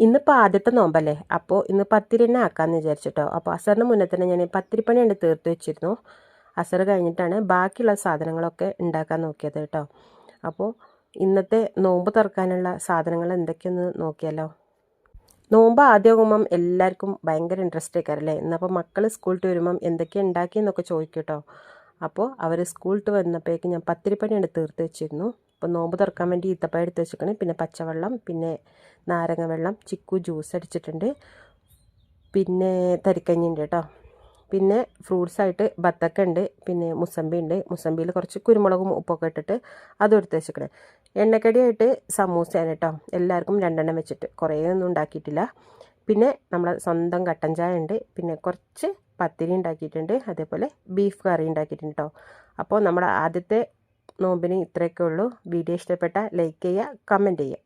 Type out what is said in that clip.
ഇന്നിപ്പോൾ ആദ്യത്തെ നോമ്പല്ലേ, അപ്പോൾ ഇന്ന് പത്തിരി തന്നെ ആക്കാമെന്ന് വിചാരിച്ചിട്ടോ. അപ്പോൾ അസറിന് മുന്നേ തന്നെ ഞാൻ പത്തിരിപ്പണി ഉണ്ട് തീർത്ത് വെച്ചിരുന്നു. അസർ കഴിഞ്ഞിട്ടാണ് ബാക്കിയുള്ള സാധനങ്ങളൊക്കെ ഉണ്ടാക്കാൻ നോക്കിയത് കേട്ടോ. അപ്പോൾ ഇന്നത്തെ നോമ്പ് തുറക്കാനുള്ള സാധനങ്ങൾ എന്തൊക്കെയെന്ന് നോക്കിയാലോ. നോമ്പ് ആദ്യമാകുമ്പം എല്ലാവർക്കും ഭയങ്കര ഇൻട്രസ്റ്റ് ആയിക്കാരല്ലേ. എന്നപ്പോൾ മക്കൾ സ്കൂളിട്ട് വരുമ്പം എന്തൊക്കെയാണ് ഉണ്ടാക്കിയെന്നൊക്കെ ചോദിക്കും കേട്ടോ. അപ്പോൾ അവർ സ്കൂളിട്ട് വന്നപ്പോഴേക്കും ഞാൻ പത്തിരിപ്പണി ഉണ്ട് തീർത്ത് വെച്ചിരുന്നു. അപ്പോൾ നോമ്പ് തുറക്കാൻ വേണ്ടി ഈത്തപ്പഴം എടുത്ത് വെച്ചിരിക്കണേ, പിന്നെ പച്ചവെള്ളം, പിന്നെ നാരങ്ങ വെള്ളം, ചിക്കു ജ്യൂസ് അടിച്ചിട്ടുണ്ട്, പിന്നെ തരിക്കഞ്ഞി ഉണ്ട് കേട്ടോ. പിന്നെ ഫ്രൂട്ട്സായിട്ട് ബത്തക്ക ഉണ്ട്, പിന്നെ മുസമ്പി ഉണ്ട്. മുസമ്പിയിൽ കുറച്ച് കുരുമുളകും ഉപ്പൊക്കെ ഇട്ടിട്ട് അതും എടുത്ത് വെച്ചിരിക്കണേ. എണ്ണക്കടിയായിട്ട് സമൂസയാണ് കേട്ടോ. എല്ലാവർക്കും രണ്ടെണ്ണം വെച്ചിട്ട്, കുറേ ഒന്നും ഉണ്ടാക്കിയിട്ടില്ല. പിന്നെ നമ്മളെ സ്വന്തം കട്ടൻ ചായ ഉണ്ട്, പിന്നെ കുറച്ച് പത്തിരി ഉണ്ടാക്കിയിട്ടുണ്ട്, അതേപോലെ ബീഫ് കറി ഉണ്ടാക്കിയിട്ടുണ്ട് കേട്ടോ. അപ്പോൾ നമ്മുടെ ആദ്യത്തെ നോമ്പിന് ഇത്രയൊക്കെ ഉള്ളൂ. വീഡിയോ ഇഷ്ടപ്പെട്ടാൽ ലൈക്ക് ചെയ്യുക, കമൻറ്റ് ചെയ്യുക.